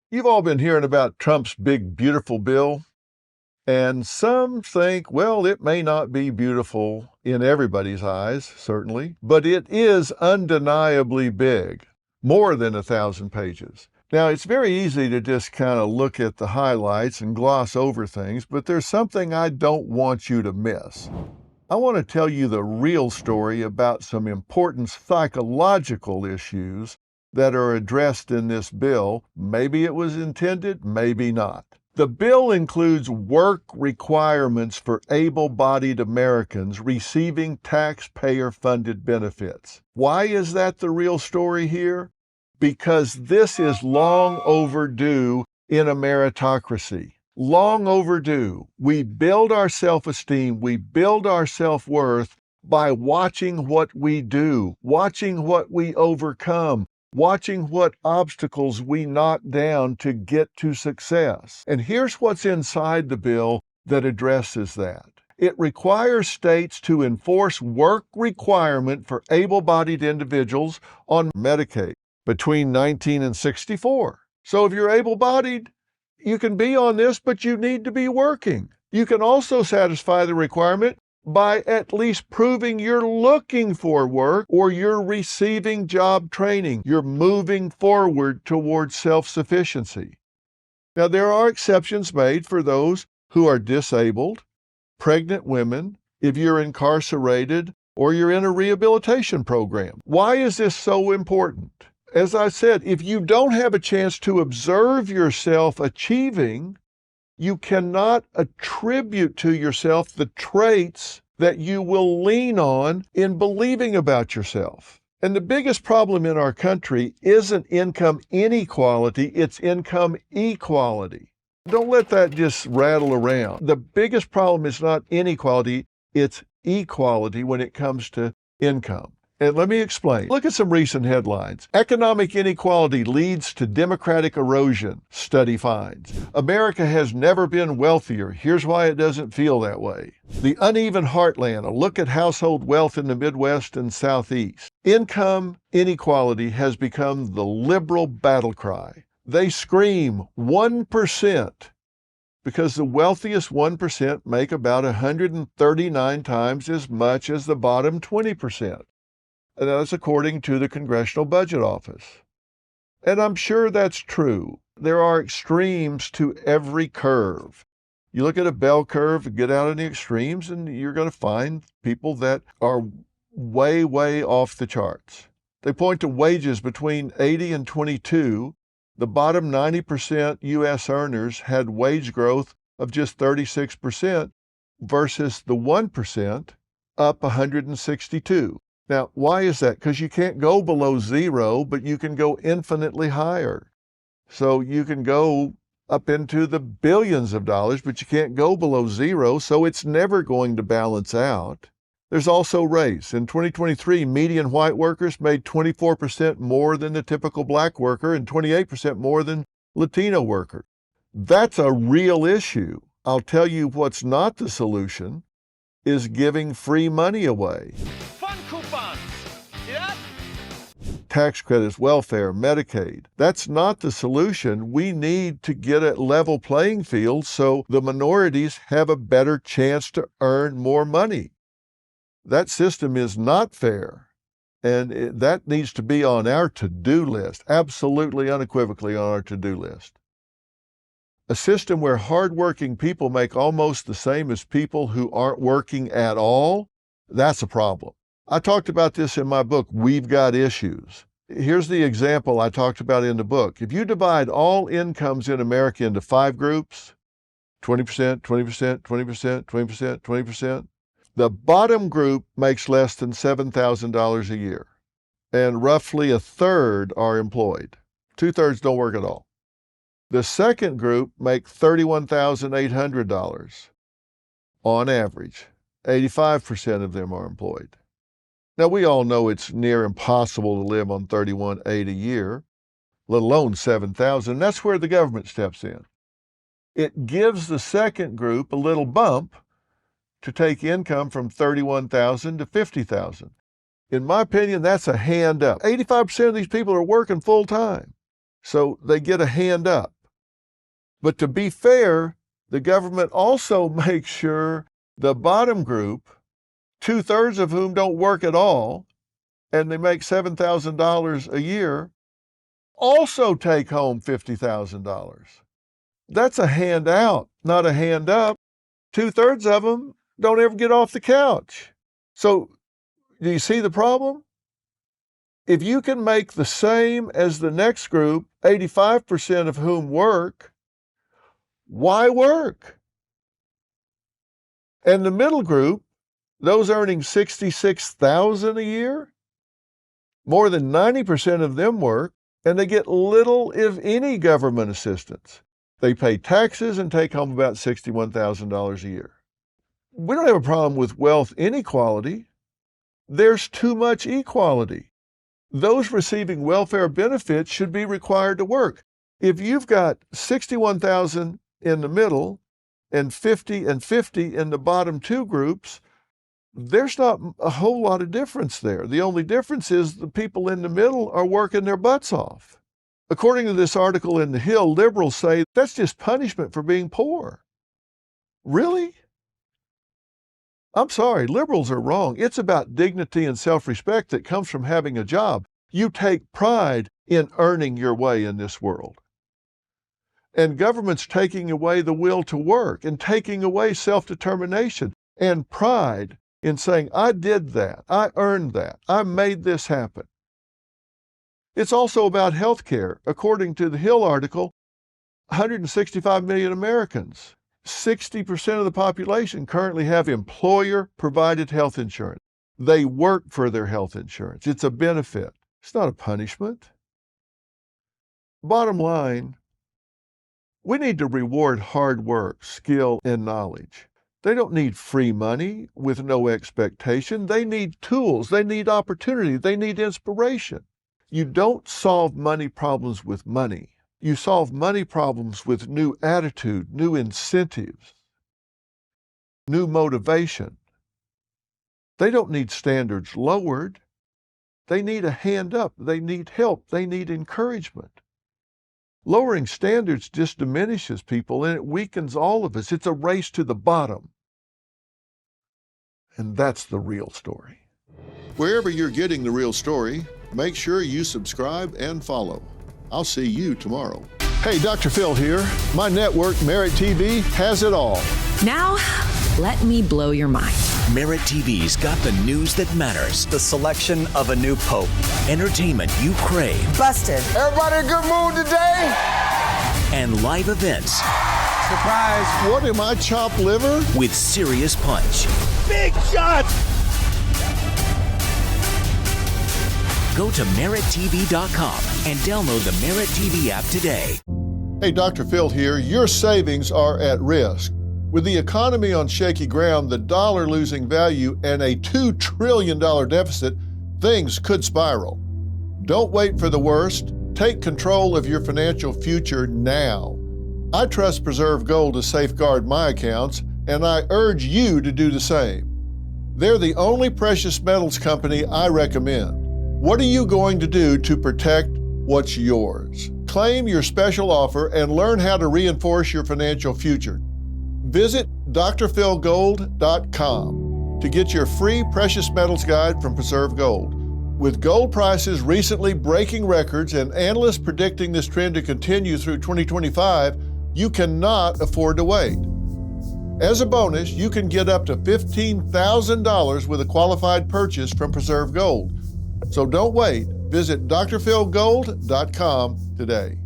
You've all been hearing about Trump's big, beautiful bill, and some think, well, it may not be beautiful in everybody's eyes, certainly, but it is undeniably big, more than 1,000 pages. Now, it's very easy to just kind of look at the highlights and gloss over things, but there's something I don't want you to miss. I want to tell you the real story about some important psychological issues that are addressed in this bill. Maybe it was intended, maybe not. The bill includes work requirements for able-bodied Americans receiving taxpayer-funded benefits. Why is that the real story here? Because this is long overdue in a meritocracy. Long overdue. We build our self-esteem, we build our self-worth by watching what we do, watching what we overcome, watching what obstacles we knock down to get to success. And here's what's inside the bill that addresses that. It requires states to enforce work requirement for able-bodied individuals on Medicaid between 19 and 64. So if you're able-bodied, you can be on this, but you need to be working. You can also satisfy the requirement by at least proving you're looking for work or you're receiving job training. You're moving forward towards self-sufficiency. Now, there are exceptions made for those who are disabled, pregnant women, if you're incarcerated, or you're in a rehabilitation program. Why is this so important? As I said, if you don't have a chance to observe yourself achieving, you cannot attribute to yourself the traits that you will lean on in believing about yourself. And the biggest problem in our country isn't income inequality, it's income equality. Don't let that just rattle around. The biggest problem is not inequality, it's equality when it comes to income. And let me explain. Look at some recent headlines. Economic inequality leads to democratic erosion, study finds. America has never been wealthier. Here's why it doesn't feel that way. The uneven heartland, a look at household wealth in the Midwest and Southeast. Income inequality has become the liberal battle cry. They scream 1%. Because the wealthiest 1% make about 139 times as much as the bottom 20%. And that's according to the Congressional Budget Office. And I'm sure that's true. There are extremes to every curve. You look at a bell curve, get out in the extremes, and you're going to find people that are way, way off the charts. They point to wages between 80 and 22. The bottom 90% U.S. earners had wage growth of just 36% versus the 1% up 162. Now, why is that? Because you can't go below zero, but you can go infinitely higher. So you can go up into the billions of dollars, but you can't go below zero, so it's never going to balance out. There's also race. In 2023, median white workers made 24% more than the typical black worker and 28% more than Latino worker. That's a real issue. I'll tell you what's not the solution is giving free money away. Fun coupons. See that? Tax credits, welfare, Medicaid. That's not the solution. We need to get a level playing field so the minorities have a better chance to earn more money. That system is not fair, and that needs to be on our to-do list, absolutely unequivocally on our to-do list. A system where hardworking people make almost the same as people who aren't working at all, that's a problem. I talked about this in my book, We've Got Issues. Here's the example I talked about in the book. If you divide all incomes in America into 5 groups, 20%, 20%, 20%, 20%, 20%, the bottom group makes less than $7,000 a year, and roughly a third are employed. 2/3 don't work at all. The second group make $31,800 on average. 85% of them are employed. Now, we all know it's near impossible to live on $31,800 a year, let alone $7,000. That's where the government steps in. It gives the second group a little bump to take income from $31,000 to $50,000. In my opinion, that's a hand up. 85% of these people are working full time. So they get a hand up. But to be fair, the government also makes sure the bottom group, 2/3 of whom don't work at all, and they make $7,000 a year, also take home $50,000. That's a handout, not a hand up. 2/3 of them don't ever get off the couch. So, do you see the problem? If you can make the same as the next group, 85% of whom work, why work? And the middle group, those earning $66,000 a year, more than 90% of them work, and they get little, if any, government assistance. They pay taxes and take home about $61,000 a year. We don't have a problem with wealth inequality. There's too much equality. Those receiving welfare benefits should be required to work. If you've got 61,000 in the middle and 50 and 50 in the bottom two groups, there's not a whole lot of difference there. The only difference is the people in the middle are working their butts off. According to this article in The Hill, liberals say that's just punishment for being poor. Really? I'm sorry, liberals are wrong. It's about dignity and self-respect that comes from having a job. You take pride in earning your way in this world. And government's taking away the will to work and taking away self-determination and pride in saying, I did that, I earned that, I made this happen. It's also about health care. According to the Hill article, 165 million Americans, 60% of the population currently have employer-provided health insurance. They work for their health insurance. It's a benefit. It's not a punishment. Bottom line, we need to reward hard work, skill, and knowledge. They don't need free money with no expectation. They need tools. They need opportunity. They need inspiration. You don't solve money problems with money. You solve money problems with new attitude, new incentives, new motivation. They don't need standards lowered. They need a hand up. They need help. They need encouragement. Lowering standards just diminishes people and it weakens all of us. It's a race to the bottom. And that's the real story. Wherever you're getting The Real Story, make sure you subscribe and follow. I'll see you tomorrow. Hey, Dr. Phil here. My network, Merit TV, has it all. Now, let me blow your mind. Merit TV's got the news that matters. The selection of a new pope. Entertainment you crave. Busted. Everybody in a good mood today? And live events. Surprise. What am I, chopped liver? With serious punch. Big shot. Go to merittv.com and download the Merit TV app today. Hey, Dr. Phil here. Your savings are at risk. With the economy on shaky ground, the dollar losing value, and a $2 trillion deficit, things could spiral. Don't wait for the worst. Take control of your financial future now. I trust Preserve Gold to safeguard my accounts, and I urge you to do the same. They're the only precious metals company I recommend. What are you going to do to protect what's yours? Claim your special offer and learn how to reinforce your financial future. Visit drphilgold.com to get your free precious metals guide from Preserve Gold. With gold prices recently breaking records and analysts predicting this trend to continue through 2025, you cannot afford to wait. As a bonus, you can get up to $15,000 with a qualified purchase from Preserve Gold. So don't wait. Visit drphilgold.com today.